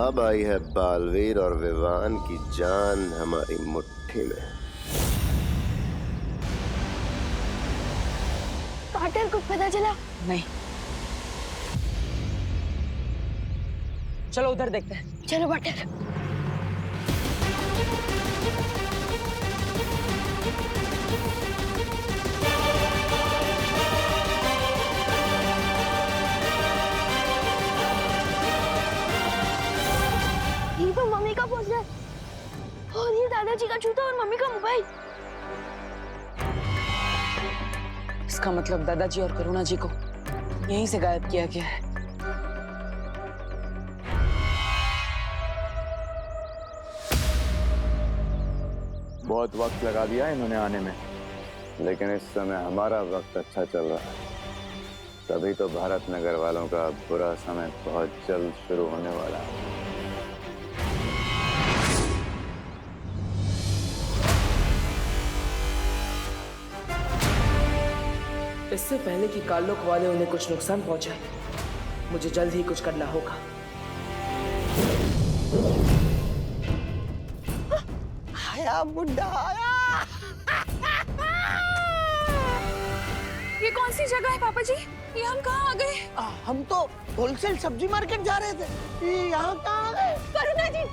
अब आई है बालवीर और विवान की जान हमारी मुट्ठी में। पाटर को पता चला? नहीं। चलो उधर देखते हैं। चलो पाटर। ये तो मम्मी का पोस्टर और ये दादाजी का जूता और मम्मी का मोबाइल। इसका मतलब दादाजी और करुणा जी को यहीं से गायब किया गया है। बहुत वक्त लगा दिया इन्होंने आने में, लेकिन इस समय हमारा वक्त अच्छा चल रहा है, तभी तो भारत नगर वालों का बुरा समय बहुत जल्द शुरू होने वाला है। इससे पहले कि कालोक वाले उन्हें कुछ नुकसान पहुंचाए, मुझे जल्द ही कुछ करना होगा। आया बुड्ढा आया। ये कौन सी जगह है पापा जी? ये हम कहाँ आ गए? हम तो होलसेल सब्जी मार्केट जा रहे थे, ये यहाँ कहाँ आ गए? करुणा जी,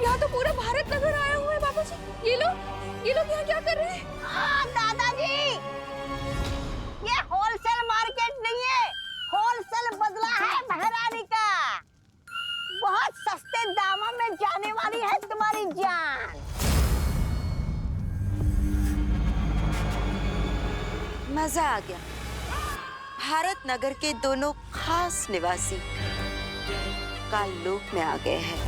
यहाँ तो पूरा भारत नगर आया हुआ है पापा जी। ये लोग यहाँ क्या कर रहे हैं? दादाजी, ये होलसेल मार्केट नहीं है, होलसेल बदला है महारानी का। बहुत सस्ते दामों में जाने वाली है तुम्हारी जान। मजा आ गया। भारत नगर के दोनों खास निवासी काललोक में आ गए हैं।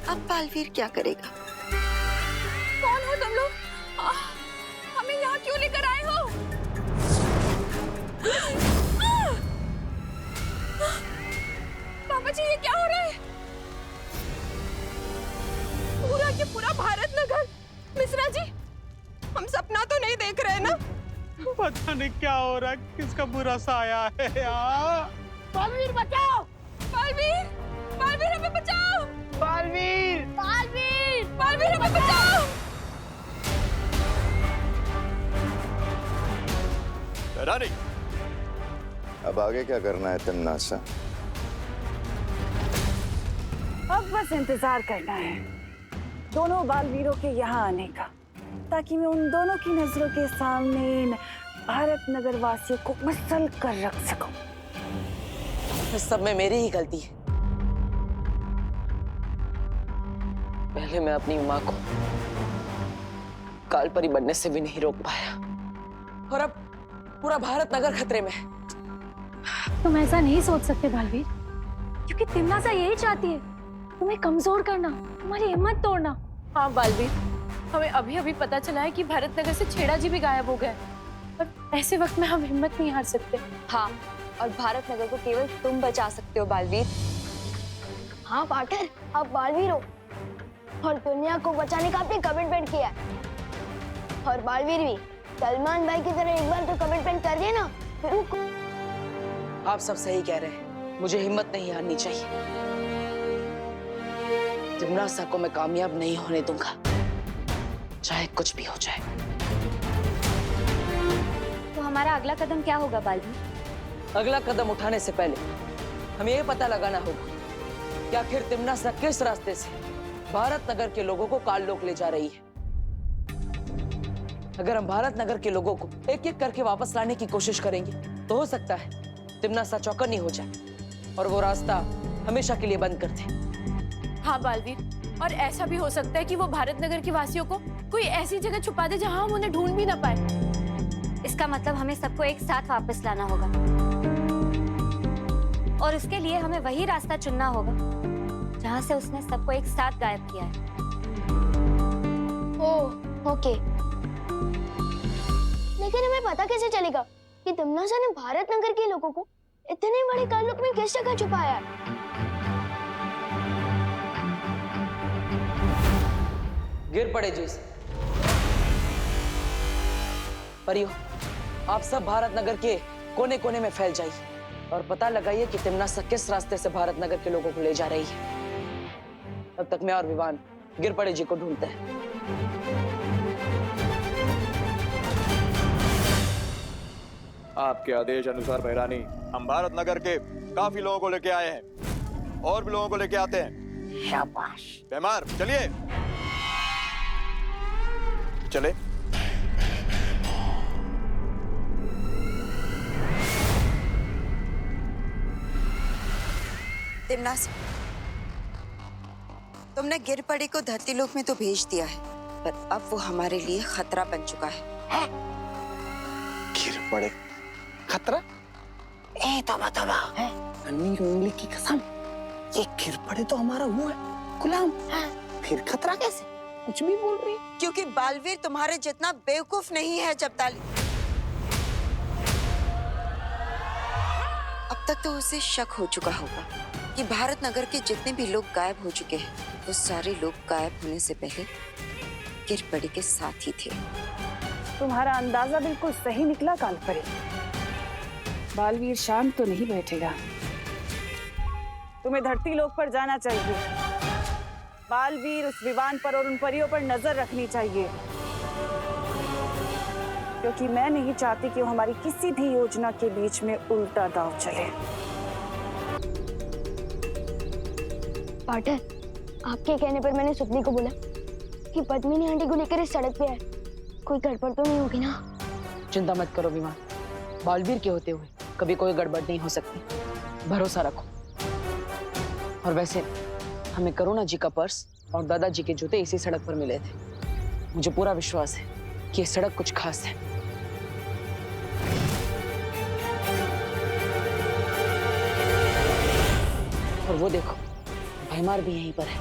अब बालवीर क्या करेगा? कौन हो तुम लोग? हमें यहाँ क्यों लेकर आए हो? पापा जी, ये क्या हो रहा है? पूरा के पूरा भारत नगर। मिश्रा जी, हम सपना तो नहीं देख रहे ना? पता नहीं क्या हो रहा है, किसका बुरा सा आया है यार। बालवीर बचाओ! बालवीर, बालवीर हमें बचाओ! बालवीर! बालवीर! बालवीर हमें बचाओ! रानी, अब आगे क्या करना है तिम्नासा? अब बस इंतजार करना है दोनों बालवीरों के यहाँ आने का, ताकि मैं उन दोनों की नजरों के सामने इन भारत नगर वासियों को मसल कर रख सकूं। इस सब में मेरी ही गलती है। पहले मैं अपनी माँ को कालपरी बनने से भी नहीं रोक पाया, और अब पूरा भारत नगर खतरे में है। तुम ऐसा नहीं सोच सकते बालवीर, क्योंकि तिम्नासा यही चाहती है, तुम्हें कमजोर करना, तुम्हारी हिम्मत तोड़ना। हाँ बालवीर, हमें अभी अभी पता चला है कि भारत नगर से छेड़ा जी भी गायब हो गए, और ऐसे वक्त में हम हिम्मत नहीं हार सकते। हाँ, और भारत नगर को केवल तुम बचा सकते हो बालवीर। हाँ पाटर, आप बालवीर हो और दुनिया को बचाने का आपने कमिटमेंट किया है। और बालवीर भी सलमान भाई की तरह एक बार तो कमिटमेंट कर दिया ना, फिर आप सब सही कह रहे हैं, मुझे हिम्मत नहीं हारनी चाहिए। तिम्नासा को मैं कामयाब नहीं होने दूंगा, चाहे कुछ भी हो जाए। तो हमारा अगला कदम क्या होगा बालवीर? अगला कदम उठाने से पहले हमें ये पता लगाना होगा कि आखिर तिम्नासा किस रास्ते से भारत नगर के लोगों को काललोक ले जा रही है। अगर हम भारत नगर के लोगों को एक एक करके वापस लाने की कोशिश करेंगे, तो हो सकता है तिम्नासा चौकन्नी हो जाए और वो रास्ता हमेशा के लिए बंद कर दे। हाँ बालवीर, और ऐसा भी हो सकता है कि वो भारत नगर के वासियों को कोई ऐसी जगह छुपा दे जहां हम उन्हें ढूंढ भी ना पाए। इसका मतलब हमें सबको एक साथ वापस लाना होगा, और उसके लिए हमें वही रास्ता चुनना होगा जहां से उसने सबको एक साथ गायब किया है। ओह, ओके। लेकिन हमें पता कैसे चलेगा कि तिम्नासा ने भारत नगर के लोगों को इतने बड़े काललोक में किस जगह छुपाया है? गिर पड़े जी। परियो, आप सब भारत नगर के कोने कोने में फैल जाइए और पता लगाइए कि तिमना किस रास्ते से भारत नगर के लोगों को ले जा रही है। तब तक मैं और विवान गिरपड़े जी को ढूंढते हैं। आपके आदेश अनुसार भैरानी, हम भारत नगर के काफी लोगों को लेके आए हैं और भी लोगों को लेके आते हैं। शाबाश। बेमार चलिए चले। तिमना से तुमने गिरपड़े को धरती लोक में तो भेज दिया है, पर अब वो हमारे लिए खतरा बन चुका है। गिरपड़े खतरा? ए तोबा है अमीर उंगली की कसम, ये गिरपड़े तो हमारा वो है गुलाम है, फिर खतरा कैसे? कुछ भी बोल रही। क्योंकि बालवीर तुम्हारे जितना बेवकूफ नहीं है जब्ताली। अब तक तो उसे शक हो चुका होगा कि भारत नगर के जितने भी लोग गायब हो चुके हैं, वो सारे लोग गायब होने से पहले गिरपड़े के साथ ही थे। तुम्हारा अंदाजा बिल्कुल सही निकला कालपरी। बालवीर शांत तो नहीं बैठेगा। तुम्हें धरती लोक पर जाना चाहिए। बालवीर उस विमान पर और उन परियों पर नजर रखनी चाहिए, क्योंकि मैं नहीं चाहती कि वो हमारी किसी भी योजना के बीच में उल्टा दांव चले। पार्टनर, आपके कहने पर मैंने सुपनी को बोला कि पद्मिनी आंटी को लेकर इस सड़क पे है। कोई गड़बड़ तो नहीं होगी ना? चिंता मत करो विमान, बालवीर के होते हुए कभी कोई गड़बड़ नहीं हो सकती। भरोसा रखो। और वैसे हमें करुणा जी का पर्स और दादाजी के जूते इसी सड़क पर मिले थे। मुझे पूरा विश्वास है कि ये सड़क कुछ खास है। और वो देखो, भैमार भी यहीं पर है।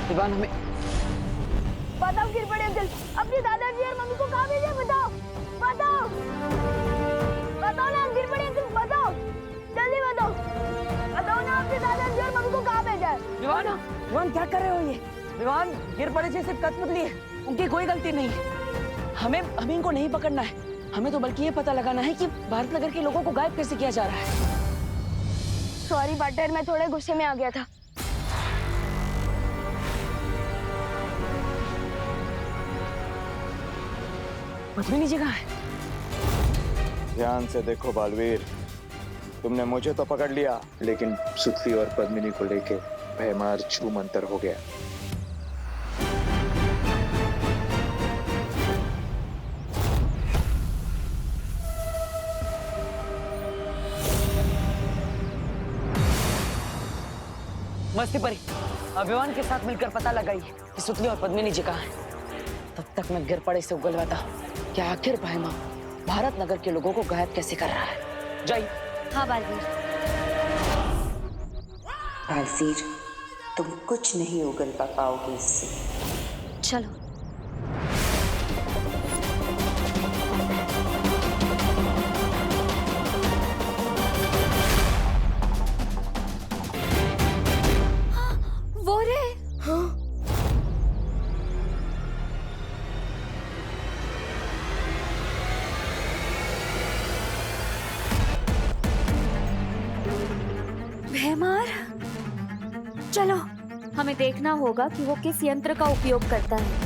विवान, हमें बताओ गिरपड़े अंकल, अपने दादाजी और मम्मी को कहाँ भेजा? बताओ बताओ बताओ ना गिरपड़े अंकल, बताओ जल्दी बताओ। बताओ ना अपने दादाजी और मम्मी को कहाँ भेजा है? विवान, विवान क्या कर रहे हो ये? विवान, गिरपड़े जी सिर्फ कठपुतली है, उनकी कोई गलती नहीं है। हमें इनको नहीं पकड़ना है, हमें तो बल्कि ये पता लगाना है कि भारत नगर के लोगों को गायब कैसे किया जा रहा है। सॉरी पार्टनर, मैं थोड़े गुस्से में आ गया था। पद्मिनी जी कहाँ है? ध्यान से देखो बालवीर, तुमने मुझे तो पकड़ लिया, लेकिन सुतली और पद्मिनी को लेके भैमार छू मंतर हो गया। मस्ती परी, अभिमान के साथ मिलकर पता लगाइए कि सुतली और पद्मिनी जी कहाँ हैं। तब तक मैं गिरपड़े से उगलवाता कि आखिर भैमा भारत नगर के लोगों को गायब कैसे कर रहा है। जाइए। हाँ बालवीर। बालवीर, तुम कुछ नहीं उगलवा पाओगे इससे। चलो। वो रे। हाँ। भैमार, चलो हमें देखना होगा कि वो किस यंत्र का उपयोग करता है।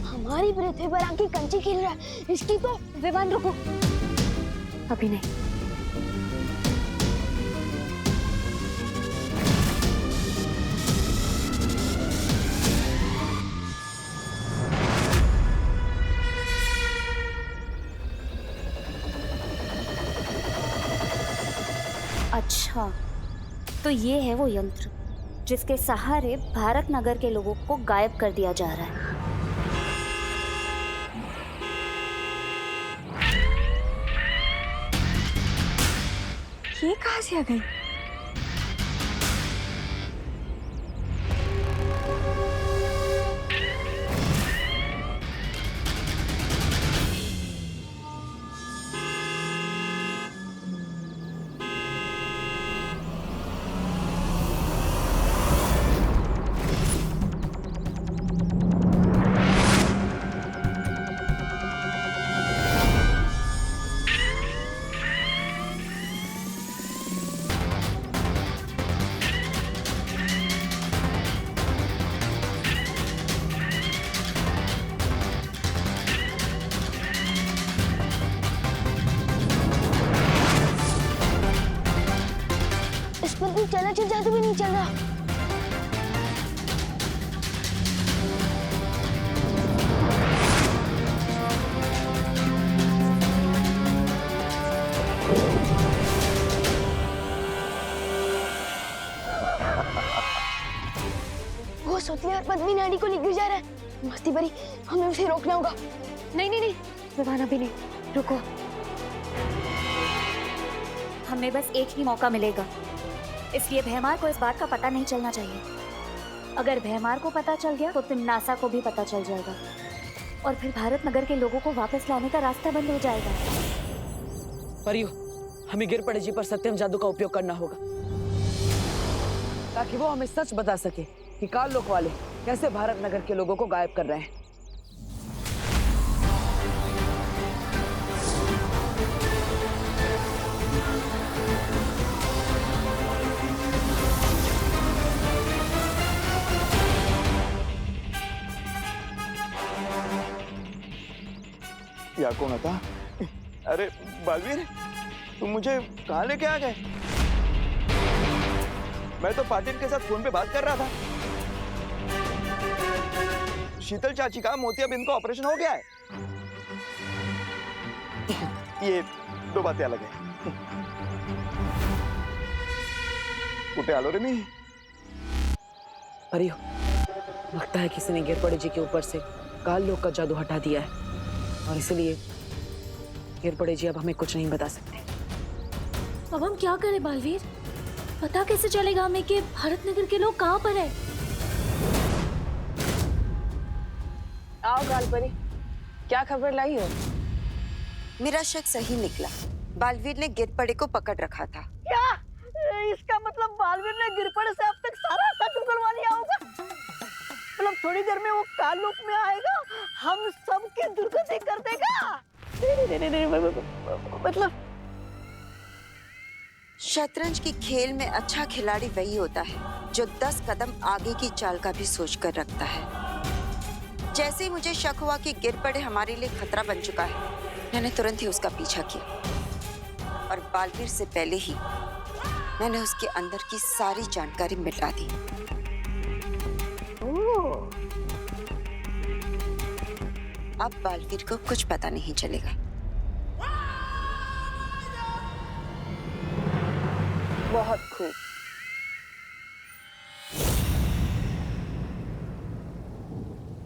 हमारी पृथ्वी पर आके कंची खेल रहा है, इसकी तो। विवान रुको, अभी नहीं। अच्छा, तो ये है वो यंत्र जिसके सहारे भारत नगर के लोगों को गायब कर दिया जा रहा है। ये कहाँ से आ गई? इस पर भी चनाचूर जादू भी नहीं चल रहा। वो सोतिया और पद्मी नाडी को लेकर जा रहा है। मस्ती भरी, हमें उसे रोकना होगा। नहीं नहीं नहीं, विवान अभी नहीं, रुको। हमें बस एक ही मौका मिलेगा, इसलिए भैमार को इस बात का पता नहीं चलना चाहिए। अगर भैमार को पता चल गया तो तिम्नासा को भी पता चल जाएगा और फिर भारत नगर के लोगों को वापस लाने का रास्ता बंद हो जाएगा। परियो, हमें गिरपड़े जी पर सत्यम जादू का उपयोग करना होगा ताकि वो हमें सच बता सके कि काल लोक वाले कैसे भारत नगर के लोगों को गायब कर रहे हैं। या कौन था? अरे बालवीर, तुम मुझे कहाँ लेके आ गए? मैं तो पाटिल के साथ फोन पे बात कर रहा था। शीतल चाची का मोतियाबिंद का ऑपरेशन हो गया है। ये दो बातें अलग है। उठे आलो रे मी। परियो, लगता है किसी ने गिरपड़े जी के ऊपर से काल लोक का जादू हटा दिया है और इसलिए गिरपड़े जी अब हमें कुछ नहीं बता सकते। अब हम क्या करें बालवीर? पता कैसे चलेगा हमें कि भारत नगर के लोग कहाँ पर है? आओ गालपरी, क्या खबर लाई हो? मेरा शक सही निकला। बालवीर ने गिरपड़े को पकड़ रखा था। क्या इसका मतलब बालवीर ने गिरपड़े से अब तक सारा सच उगलवा लिया होगा? मतलब थोड़ी देर में वो कालोक में आएगा, हम सबकी दुर्गति कर देगा। नहीं, मतलब शतरंज की खेल में अच्छा खिलाड़ी वही होता है जो 10 कदम आगे की चाल का भी सोच कर रखता है। जैसे ही मुझे शक हुआ कि गिरपड़े हमारे लिए खतरा बन चुका है, मैंने तुरंत ही उसका पीछा किया और बालवीर से पहले ही मैंने उसके अंदर की सारी जानकारी मिटा दी। अब बालवीर को कुछ पता नहीं चलेगा। बहुत खूब।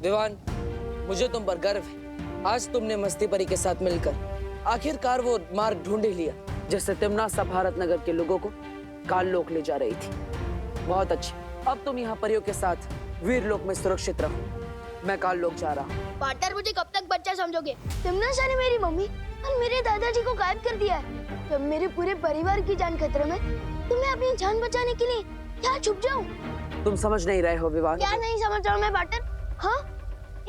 विवान, मुझे तुम पर गर्व है। आज तुमने मस्ती परी के साथ मिलकर आखिरकार वो मार्ग ढूंढ ही लिया जिससे तिम्नासा भारत नगर के लोगों को काल लोक ले जा रही थी। बहुत अच्छी। अब तुम यहाँ परियों के साथ वीर लोक में सुरक्षित रहो। मैं काल लोक जा रहा हूँ। पार्टनर, मुझे कब तक बच्चा समझोगे? तिम्नासा ने मेरी मम्मी और मेरे दादाजी को गायब कर दिया है। जब मेरे पूरे परिवार की जान खतरे में, तो मैं अपनी जान बचाने के लिए क्या छुप जाऊं? तुम समझ नहीं रहे हो विवान। क्या नहीं समझ रहा हूँ मैं पार्टनर? हाँ,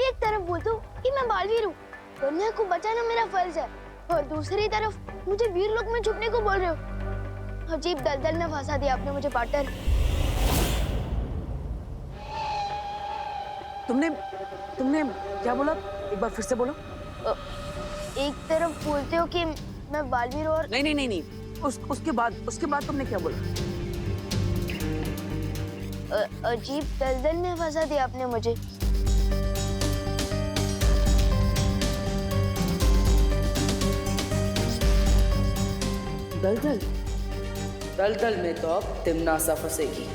एक तरफ बोलते हो कि मैं बालवीर हूँ, दुनिया को बचाना मेरा फर्ज है, और दूसरी तरफ मुझे वीर लोक में छुपने को बोल रहे हो। अजीब दलदल में फंसा दिया आपने मुझे पार्टनर। तुमने क्या बोला? एक बार फिर से बोलो। एक तरफ बोलते हो कि मैं बालवीर और नहीं। उसके बाद तुमने क्या बोला? अजीब दलदल में फंसा दिया आपने मुझे। दलदल में तो अब तिम्नासा फंसेगी।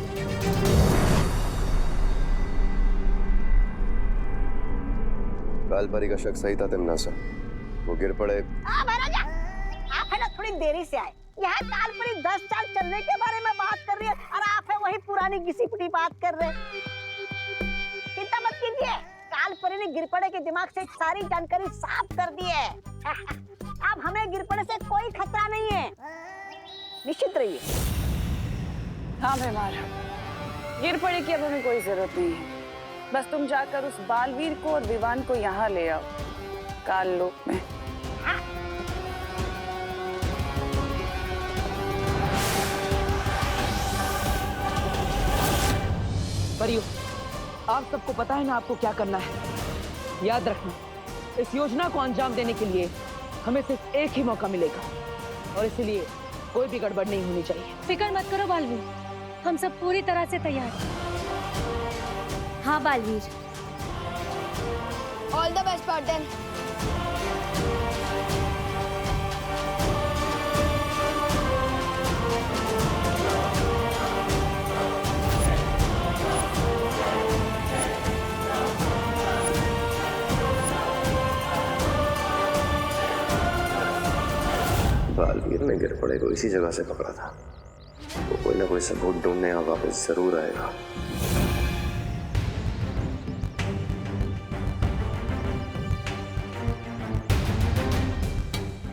कालपरी का शक सही था। तिम्नासा वो गिर पड़े। महाराजा, आप है ना थोड़ी बड़ी देरी से आए। यह कालपरी 10 साल चलने के बारे में बात कर रही है और आप है वही पुरानी घिसी पिटी बात कर रहे हैं। चिंता मत कीजिए, कालपरी ने गिरपड़े के दिमाग से सारी जानकारी साफ कर दी है। अब हमें गिरपड़े से कोई खतरा नहीं है, निश्चित रहिए। हाँ भैमार, गिरपड़े की अब हमें कोई जरूरत नहीं है। बस तुम जाकर उस बालवीर को और विवान को यहाँ ले आओ, काल लोक में। परियो, आप सबको पता है ना आपको क्या करना है। याद रखना, इस योजना को अंजाम देने के लिए हमें सिर्फ एक ही मौका मिलेगा और इसलिए कोई भी गड़बड़ नहीं होनी चाहिए। फिक्र मत करो बालवीर, हम सब पूरी तरह से तैयार हैं। हाँ Baalveer. All the best partner. Baalveer ने गिरपड़े को इसी जगह से पकड़ा था। वो कोई ना कोई सबूत ढूंढने और वापस जरूर आएगा।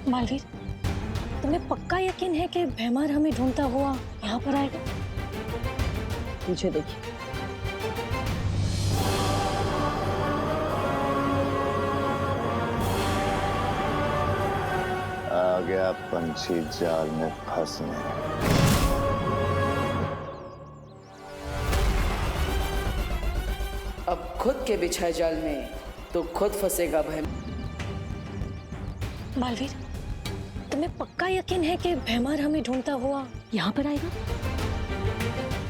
बालवीर, तुम्हें पक्का यकीन है कि भैमार हमें ढूंढता हुआ यहाँ पर आएगा? पीछे देखिए। आ गया पंछी जाल में फंसने। अब खुद के बिछाए जाल में तो खुद फंसेगा भाई। बालवीर, तुम्हें पक्का यकीन है कि भैमार हमें ढूंढता हुआ यहाँ पर आएगा?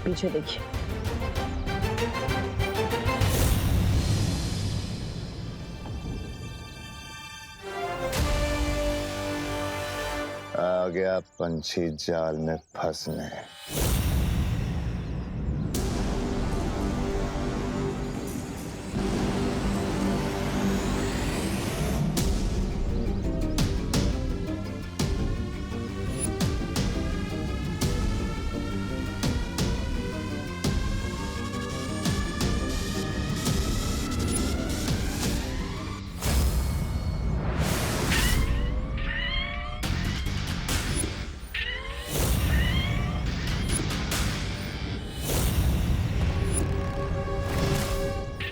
पीछे देखिए। आ गया पंछी जाल में फंसने।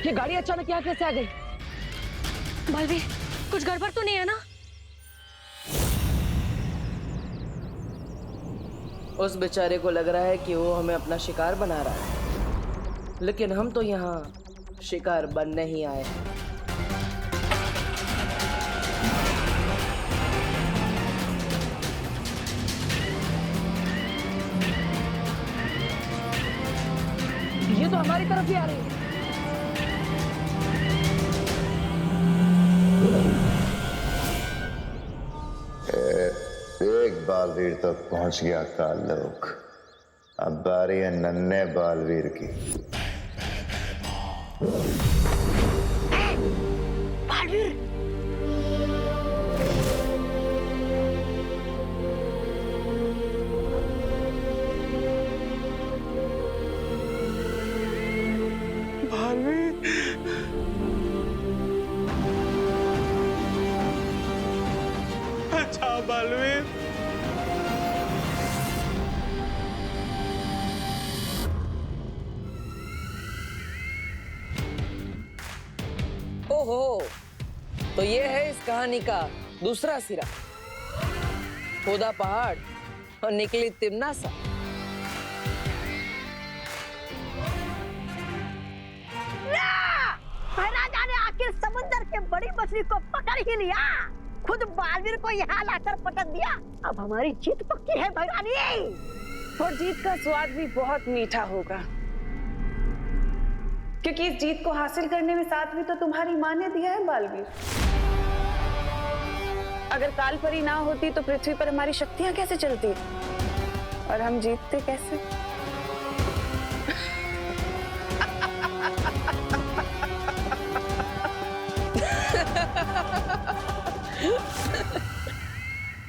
ये गाड़ी अचानक यहाँ कैसे आ गई? बालवीर, कुछ गड़बड़ तो नहीं है ना? उस बेचारे को लग रहा है कि वो हमें अपना शिकार बना रहा है, लेकिन हम तो यहाँ शिकार बनने ही आए हैं। ये तो हमारी तरफ ही आ रही है। एक बालवीर तक पहुंच गया काल लोक। अब बारी है नन्हे बालवीर की। बालवीर, अच्छा बालवीर, ओहो, तो ये है इस कहानी का दूसरा सिरा। खोदा पहाड़ और निकली तिमनासा। महाराजा ने आखिर समुद्र के बड़ी मछली को पकड़ ही लिया, खुद बालवीर को यहाँ लाकर पटक दिया। अब हमारी जीत पक्की है भैरानी। और जीत का स्वाद भी बहुत मीठा होगा, क्योंकि इस जीत को हासिल करने में साथ भी तो तुम्हारी माँ ने दिया है बालवीर। अगर कालपरी ना होती तो पृथ्वी पर हमारी शक्तियां कैसे चलती और हम जीतते कैसे?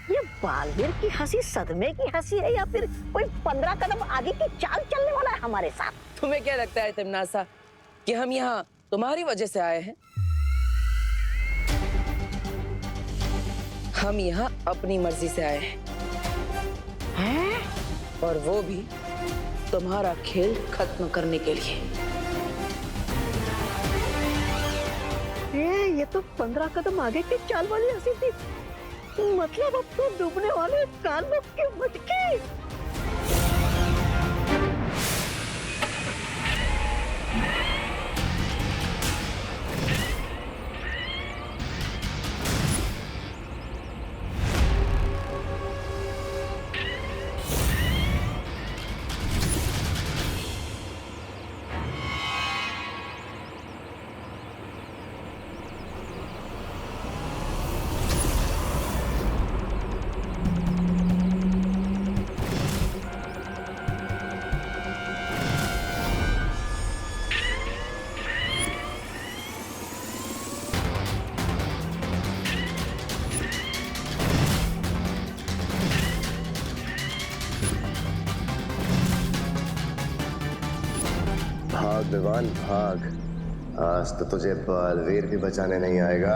ये बालवीर की हंसी सदमे की हंसी है या फिर कोई 15 कदम आगे की चाल चलने वाला है हमारे साथ? तुम्हें क्या लगता है तिमनासा कि हम यहाँ तुम्हारी वजह से आए हैं? हम यहाँ अपनी मर्जी से आए हैं, और वो भी तुम्हारा खेल खत्म करने के लिए। ये तो 15 कदम आगे की चाल वाली हंसी थी। मतलब अब तो डूबने वाले कानों के मटके। भाग विवान भाग, आज तो तुझे बालवीर भी बचाने नहीं आएगा।